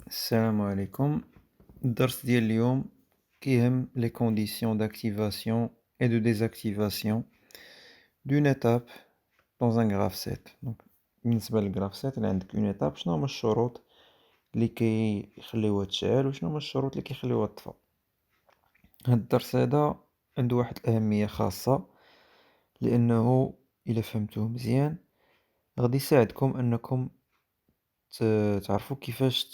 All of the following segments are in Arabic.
السلام عليكم. الدرس ديال اليوم كيهم les conditions d'activation et de désactivation d'une étape dans un graph set. Donc بالنسبة للجراف سيت اللي عندك اون étape، شنو هما الشروط اللي كيخليوها تشعل وشنو هما الشروط اللي كيخليوها تطفى. هاد الدرس هذا عنده واحد الأهمية خاصة، لأنه إلا فهمتوه مزيان غادي يساعدكم أنكم تعرفوا كيفاش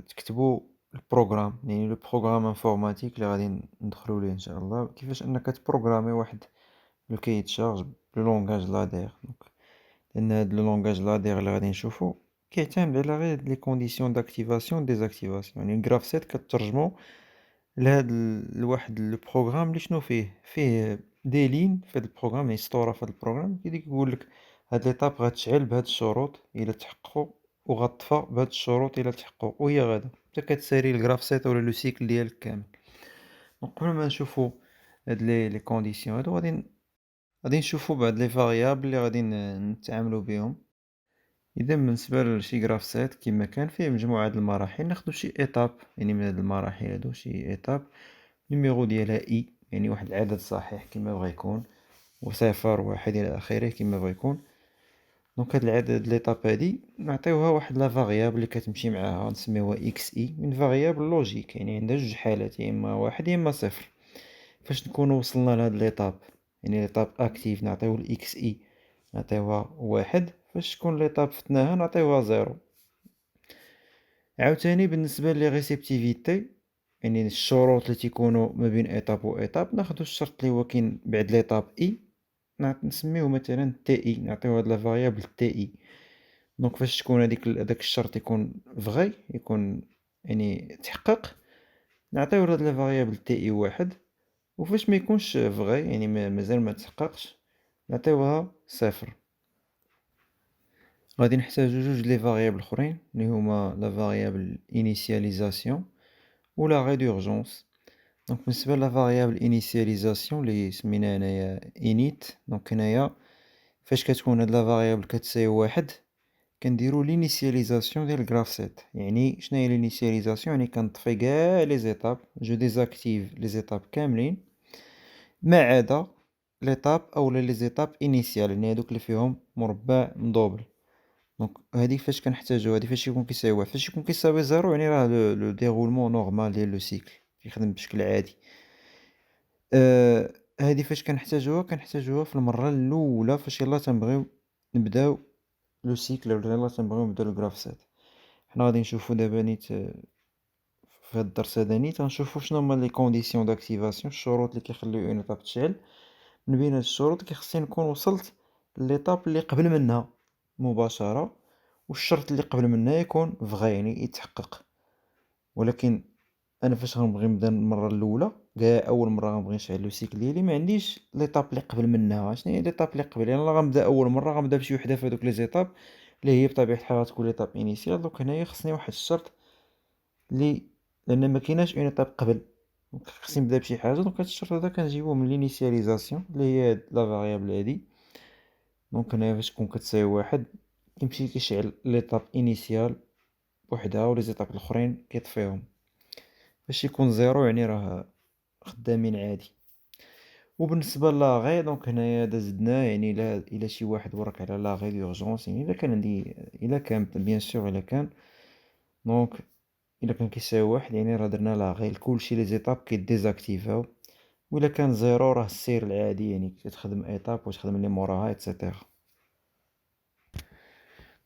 تكتبوا البروغرام، يعني لو بروغرام انفورماتيك اللي غادي ندخلوا ليه ان شاء الله، كيفاش انك تبروغرامي واحد لو كاي تشارج بلو لونغاج لادير. دونك لان هاد لو لونغاج لادير اللي غادي نشوفو كيعتمد على غير لي كونديسيون داكتيفاسيون ديزاكتيفاسيون، يعني الجراف سيت كترجمو لهاد لواحد لو بروغرام اللي شنو فيه دي لين في هاد البروغرام، يعني سطورة في هاد البروغرام كيقولك هاد ليطاب غتشعل بهاد الشروط إلا تحققوا، وغتطفى بهاد الشروط إلا تحققوا، وهي غادا حتى كتسالي الجراف سيت ولا لو سيكل ديالك كامل. دونك قبل ما نشوفو هاد لي كونديسيون هادو غادي نشوفو بعض لي فاريابل اللي غادي نتعاملو بيهم. إذا بالنسبة لشي جراف سيت كيما كان فيه مجموعة د المراحل، ناخدو شي إيتاب يعني من هاد المراحل هادو، شي إيتاب نيميرو ديالها إي، يعني واحد العدد صحيح كيما بغا يكون، وصفر واحد إلى آخره كيما بغا يكون. دونك هاد العدد ليطاب هادي نعطيوها واحد لا فاريابل اللي كتمشي معاها نسميوها إكس إي، اون فاريابل لوجيك، يعني عندها جوج حالات، يا إما واحد يا إما صفر. فاش نكونو وصلنا لهاد ليطاب، يعني ليطاب أكتيف نعطيو الإكس إي نعطيوها واحد، فاش تكون ليطاب فتناها نعطيوها زيرو. عاوتاني بالنسبة لي ريسيبتيفيتي، يعني الشروط اللي تيكونوا ما بين ايطاب و ايطاب، ناخدو الشرط اللي هو كاين بعد ليطاب اي نسميوه مثلا تي اي، نعطيو هاد لا فاريابل تي اي. دونك فاش تكون هداك الشرط يكون فغي، يكون يعني تحقق، نعطيو هاد لا فاريابل تي اي واحد. وفاش ما يكونش فغي، يعني مازال ما تحققش، نعطيوها صفر. غادي نحتاجو جوج لي فاريابل اخرين اللي هما لا فاريابل انيسياليزاسيون و لا غي دورجونس. دونك بالنسبة لا فاريابل انيسياليزاسيون اللي سميناها هنايا init، دونك هنايا فاش كتكون هاد لا فاريابل كتساوي واحد، كنديرو لينيسياليزاسيون ديال الجراف سيت. يعني شناهي لينيسياليزاسيون؟ يعني كنطفي كاع لي زيتاب، جو ديزاكتيف لي زيتاب كاملين ما عدا ليطاب اولا لي زيتاب انيسيال، يعني هادوك اللي فيهم مربع مدوبل. دونك هادي فاش كنحتاجو، هادي فاش يكون كيساوي واحد، فاش يكون كيساوي زيرو يعني راه لو ديغولمون نورمال ديال لو سيكل كيخدم بشكل عادي. هادي فاش كنحتاجوها في المرة الأولى فاش يلاه تنبغيو نبداو لو سيكل، ولا يلاه تنبغيو نبداو الجراف سيت. حنا غادي نشوفو دابا نيت في هاد الدرس هذا نيت غنشوفو شنو هما لي كونديسيون داكتيفاسيون، الشروط اللي كيخليو اون ايطاب تشعل. من بين هاد الشروط كيخصني نكون وصلت ليطاب اللي قبل منها مباشرة، والشرط اللي قبل منها يكون فغي يعني يتحقق. ولكن انا فاش غنبغي نبدا المره الاولى كاع اول مره غنبغي نشعل لو سيكل ديالي، ما عنديش ليطاب اللي قبل منها. شنو هي ليطاب اللي قبل؟ يعني غنبدا اول مره غنبدا بشي وحده في هذوك لي زيتاب اللي هي بطبيعه الحال غتكون ليطاب انيسيال. دونك هنايا خصني واحد الشرط اللي، لان ما كايناش اون ايطاب قبل، دونك خصني نبدا بشي حاجه. دونك هاد الشرط هذا كنجيبوه من لينيسياليزاسيون اللي هي هاد لا فاريابل هادي. دونك هنايا فاش تكون كتساوي واحد كيمشي كيشعل ليطاب انيسيال بوحدها، ولي زيتاب الاخرين كيطفيهم. فاش يكون زيرو يعني راه خدامين عادي. وبالنسبة لاغي دونك هنايا هذا زدناه، يعني إلا شي واحد ورك على لاغي دورجونس، يعني إلا كان عندي، إلا كان بيان سور إلا كان، دونك إلا كان كيساوي واحد يعني راه درنا لاغي لكلشي لي زيتاب كيديزاكتيفاو. وإلا كان زيرو راه السير العادي، يعني كتخدم ايطاب وتخدم اللي موراها ايتترا.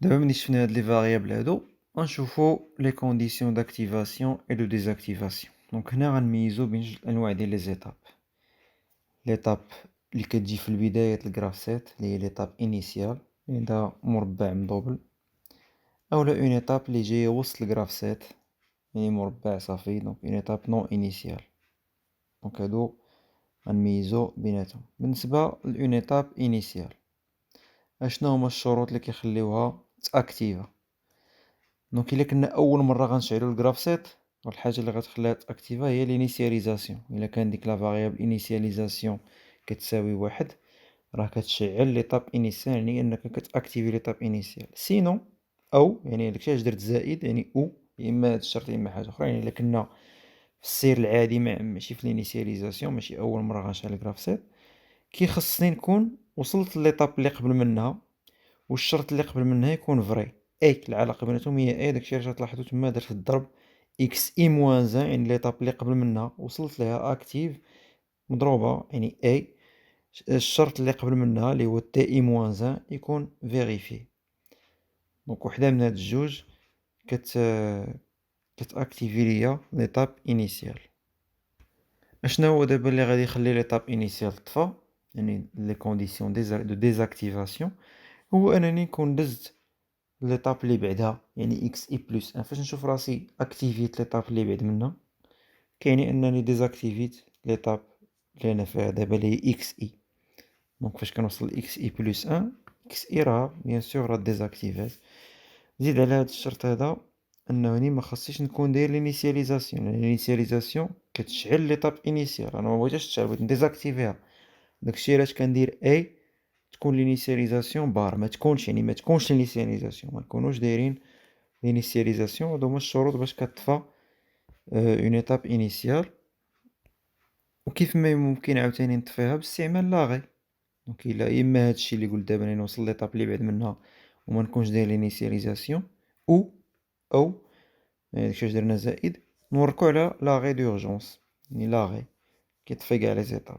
دابا ملي شفنا هاد لي فاريابل هادو غنشوفو لي كونديسيون داكتيفاسيون اي دو ديزاكتيفاسيون. دونك هنا غنميزو بين جوج الانواع ديال لي زيتاب. ليطاب اللي كتجي في البداية الجراف سيت اللي هي ليطاب انيسيال اللي عندها مربع مدوبل، اولا اون ايطاب اللي جاية وسط الجراف سيت يعني مربع صافي، دونك اون ايطاب نون انيسيال. دونك هادو غنميزو بيناتهم. بالنسبة لأون ايطاب انيسيال، اشنو هما الشروط اللي كيخليوها تاكتيفا؟ دونك الا كنا اول مرة غنشعلو الجراف سيت، الحاجة اللي غتخليها تاكتيفا هي لينيسياليزاسيون. الا كان ديك لا فاريابل انيسياليزاسيون كتساوي واحد، راه كتشعل ليطاب انيسيال، يعني انك كتاكتيفي ليطاب انيسيال. سينو او يعني داكشي علاش درت زائد يعني او يا اما هاد الشرط يا اما حاجه اخرى. يعني الا كنا في السير العادي ماشي في الانيسياليزاسيون، ماشي اول مره غنشعل الجراف سيت، خصني نكون وصلت ليطاب اللي قبل منها والشرط اللي قبل منها يكون فري. العلاقه بيناتهم هي داكشي علاش غتلاحظوا تما درت الضرب اكس اي موان زان، يعني ليطاب اللي قبل منها وصلت ليها اكتيف مضروبه يعني الشرط اللي قبل منها اللي هو تي اي موان زان يكون فيريفي. دونك وحده من هاد الجوج كتاكتيفي ليا ليطاب انيسيال. اشنا هو دابا اللي غادي يخلي ليطاب انيسيال طفى، يعني لي كونديسيون دو ديزاكتيفاسيون، هو انني نكون دزت ليطاب اللي بعدها، يعني اكس اي بلس ان. فاش نشوف راسي اكتيفيت ليطاب اللي بعد منها كيعني انني ديزاكتيفيت ليطاب اللي انا فيها دابا اللي هي اكس اي. دونك فاش كنوصل اكس اي بلس ان، اكس اي راه بيان سور راه ديزاكتيفات. زيد على هاد الشرط هذا انني ما خصنيش نكون داير لينيسياليزاسيون، لان لينيسياليزاسيون كتشعل ليطاب انيسيال، انا ما بغيتهاش تشعل، بغيت نديزاكتيفيها. داكشي علاش كندير تكون لينيسياليزاسيون بار، ما تكونش لينيسياليزاسيون، ما نكونوش دايرين لينيسياليزاسيون. هادو هما الشروط باش كتطفى اون ايتاب انيسيال. وكيف ما ممكن عاوتاني نطفيها باستعمال لاغي. دونك الا اما هادشي اللي قلت دابا نوصل ليطاب اللي بعد منها وما نكونش داير لينيسياليزاسيون، او داكشي واش درنا زائد نوركو على لاغي دورجونس، يعني لاغي كيطفي كاع لي زيتاب.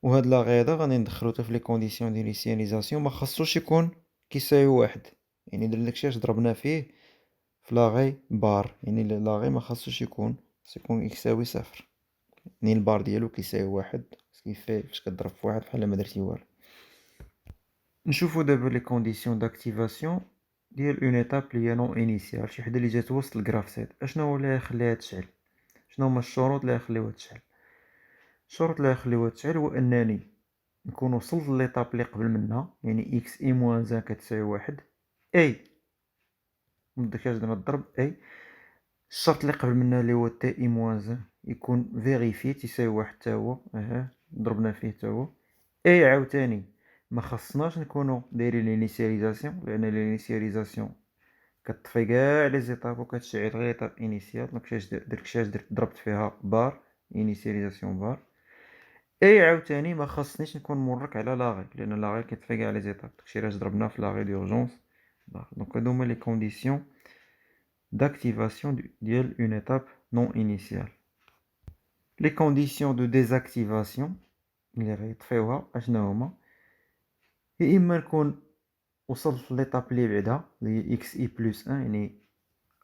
وهاد لاغي هذا غادي ندخلو حتى في لي كونديسيون ديال لينيسياليزاسيون، ما خاصوش يكون كيساوي واحد، يعني درنا داكشي اش ضربنا فيه في لاغي بار، يعني لاغي ما خاصوش يكون يساوي صفر، يعني البار ديالو كيساوي واحد، كيفاه فاش كضرب في واحد بحال ما درتي والو. نشوفو دابا لي كونديسيون داكتيفاسيون ديال اون ايتاب اللي هي نون انيسيال، شي وحده اللي جات وسط الجراف سيت. اشنو هو اللي غيخليها تشعل؟ شنو هما الشروط اللي غيخليوها تشعل؟ الشروط اللي غيخليوها تشعل هو انني نكون وصلت لليطاب اللي قبل منها، يعني اكس اي موان زان كتساوي واحد، داكشي علاش درنا الضرب الشرط اللي قبل منها اللي هو تي اي موان زان يكون فيريفي تيساوي واحد حتى هو، ضربنا فيه حتى هو. عاوتاني ما خصناش نكونو دايرين لينيسياليزاسيون، لان لينيسياليزاسيون كطفي كاع لي زيتاب وكتشعل غير ايطاب انيسيال. داكشي علاش ضربت فيها بار انيسياليزاسيون بار. عاوتاني ما خصنيش نكون مورك على لاغي، لان لاغي كيطفي كاع لي زيتاب، داكشي علاش ضربنا في لاغي دورجونس. دونك هادو هما لي كونديسيون d'activation ديال une étape non initiale. Les conditions de désactivation اللي غيطفيوها اشنا هما؟ يا اما نكون وصلت ليطاب اللي بعدها اللي هي اكس اي بلس ان، يعني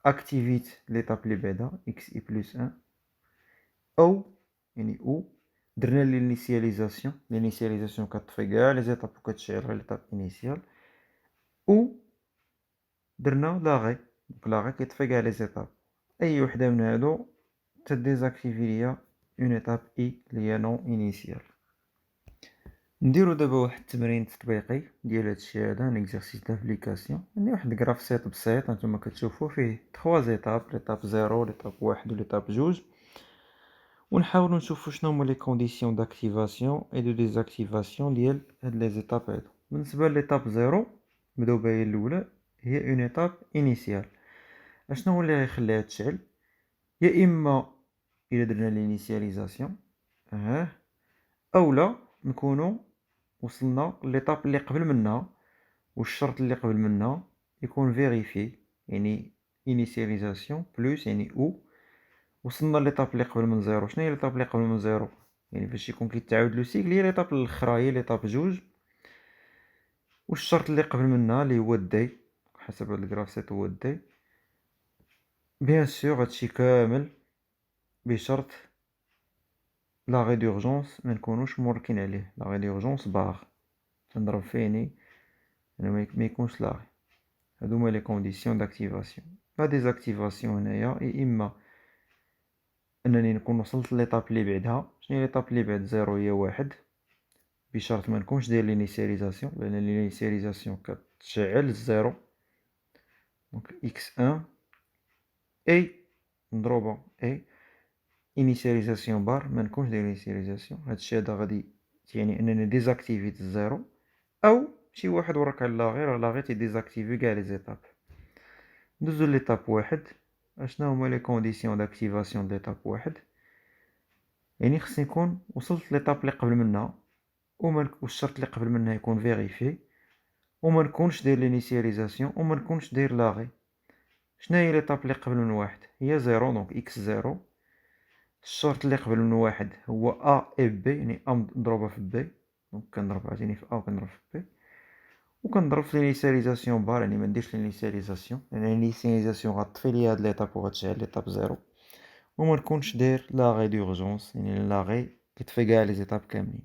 اكتيفيت ليطاب اللي بعدها اكس اي بلس ان، او يعني درنا لينيسياليزاسيون كطفي كاع لي زيتاب وكتشعل غير ليطاب انيسيال، او درنا لاغي، لاغي كيطفي كاع لي زيتاب. اي وحده من هادو تديزاكتيفي ليا اون ايتاب اللي هي نون انيسيال. نديرو دابا واحد التمرين تطبيقي ديال هادشي هذا، ان اكزرسيس دابليكاسيون. عندي واحد الجراف سيت بسيط هانتوما كتشوفو فيه 3 زيتاب، ليطاب 0 ليطاب 1 وليطاب 2، ونحاولو نشوفو شنو هما لي كونديسيون داكتيفاسيون اي دو ديزاكتيفاسيون ديال هاد لي زيتاب هادو. بالنسبه ليطاب 0 نبداو بها هي الاولى، هي اون ايتاب انيسيال. اشنو هو اللي غيخليها تشعل؟ يا اما الا درنا لينيسياليزاسيون اولا نكونو وصلنا ليطاب اللي قبل منها والشرط اللي قبل منها يكون فيريفي، يعني انيسياليزاسيون بلس يعني وصلنا ليطاب اللي قبل من زيرو. شنو هي ليطاب اللي قبل من زيرو؟ يعني باش يكون كيتعاود لو سيكل هي ليطاب الاخرى، هي ليطاب جوج، والشرط اللي قبل منها اللي هو دي حسب هاد الجراف سيت هو دي. بيان سور هادشي كامل بشرط لاغي دورجونس ما نكونوش موركين عليه، لاغي دورجونس باغ تنضرب فيه يعني ما يكونش لاغي. هادو هما لي كونديسيون داكتيفاسيون. لا ديزاكتيفاسيون هنايا يا اما انني نكون وصلت ليطاب اللي بعدها. شنو هي ليطاب اللي بعد زيرو؟ هي واحد، بشرط ما نكونش داير لينيسياليزاسيون، لان لينيسياليزاسيون كتشعل الزيرو. دونك اكس ان مضروبه انيسياليزاسيون بار، ما نكونش داير انيسياليزاسيون. هادشي هذا غادي يعني انني ديزاكتيفيت الزيرو، او شي واحد وراك على لاغي، راه لاغي تيديزاكتيفي كاع لي زيتاب. ندوزو ليطاب واحد، اشنا هما لي كونديسيون داكتيفاسيون د ليطاب واحد. يعني خصني نكون وصلت ليطاب اللي قبل منها، والشرط اللي قبل منها يكون فيريفي، وما نكونش داير لينيسياليزاسيون، وما نكونش داير لاغي. شناهي ليطاب اللي قبل من واحد؟ هي زيرو، دونك اكس زيرو. الشرط اللي قبل من واحد هو ا اي بي، يعني ا مضروبة في بي، دونك كنضرب عاوتاني في ا وكنضرب في بي، وكنضرب في لينيسياليزاسيون بار، يعني منديرش لينيسياليزاسيون، يعني لينيسياليزاسيون غطفيليا هاد ليطاب وغتشعل ليطاب زيرو، وما نكونش داير لاغي دورجونس، يعني لاغي كيطفي كاع لي زيتاب كاملين.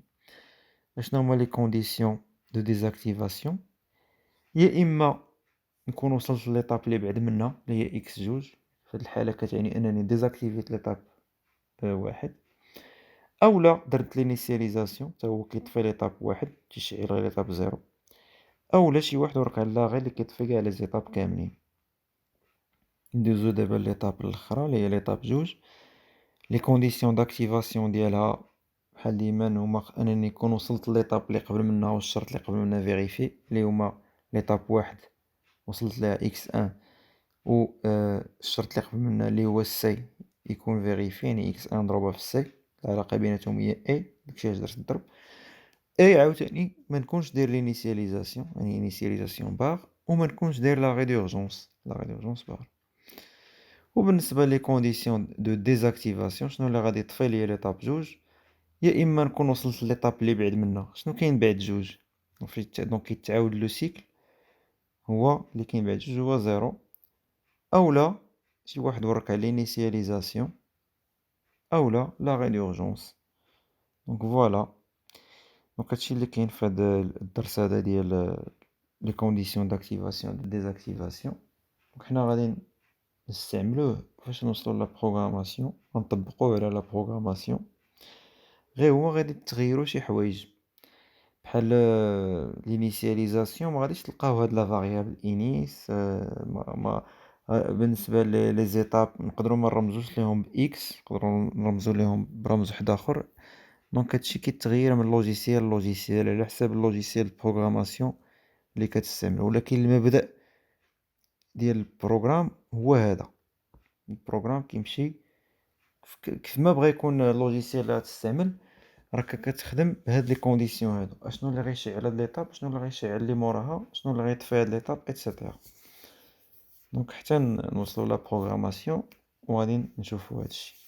اشنا هما لي كونديسيون دو ديزاكتيفاسيون؟ يا اما نكون وصلت لليطاب اللي بعد منها اللي هي اكس جوج، في هاد الحالة كتعني انني ديزاكتيفيت ليطاب واحد، اولا درت لينيسياليزاسيون حتى هو كيطفي ليطاب واحد تيشعل غير ليطاب زيرو، اولا شي واحد ورك على لاغي اللي كيطفي كاع لي زيتاب كاملين. ندوزو دابا ليطاب الاخرى اللي هي ليطاب جوج. لي كونديسيون داكتيفاسيون ديالها بحال ديما هما انني نكون وصلت لليطاب اللي قبل منها والشرط اللي قبل منها فيريفي، اللي هما ليطاب واحد وصلت لها اكس ان، و الشرط اللي قبل منها اللي هو السي يكون فيريفي، يعني اكس ان مضروبة في السي، العلاقة بيناتهم هي اي، داكشي علاش درت الضرب. اي عاوتاني ما نكونش داير لينيسياليزاسيون، يعني انيسياليزاسيون باغ، وما نكونش داير لاغي دورجونس، لاغي دورجونس باغ. وبالنسبة لي كونديسيون دو ديزاكتيفاسيون شنو اللي غادي يطفي ليا ليطاب جوج؟ يا اما نكون وصلت ليطاب اللي بعد منها. شنو كاين بعد جوج؟ دونك كيتعاود لو سيكل، هو اللي كاين بعد جوج هو زيرو، اولا شي واحد ورك على لينيسياليزاسيون، اولا لاغي دورجونس. دونك فوالا، دونك هادشي اللي كاين في هاد الدرس هذا ديال لي كونديسيون داكتيفاسيون دو ديزاكتيفاسيون. دونك حنا غادي نستعملوه فاش نوصلو لا بروغراماسيون، غنطبقوه على لا بروغراماسيون، غير هو غادي تغيروا شي حوايج بحال لينيسياليزاسيون. ما غاديش تلقاو هاد لا فاريابل انيس، بالنسبه لي زيتاب نقدروا ما نرمزوش ليهم باكس، نقدروا نرمزوا ليهم برمز واحد اخر. دونك هادشي كيتغير من لوجيسيال لوجيسيال على حساب اللوجيسيال بروغراماسيون اللي كتستعمل، ولكن المبدأ ديال البروغرام هو هذا. البروغرام كيمشي كيف ما بغا يكون اللوجيسيال اللي غتستعمل، راك كتخدم بهاد لي كونديسيون هادو، اشنو اللي غيشعل هاد ليطاب، شنو اللي غيشعل لي موراها، شنو اللي غيطفي هاد ليطاب ايتترا. دونك حتى نوصلوا لا بروغراماسيون وغادي نشوفوا هادشي.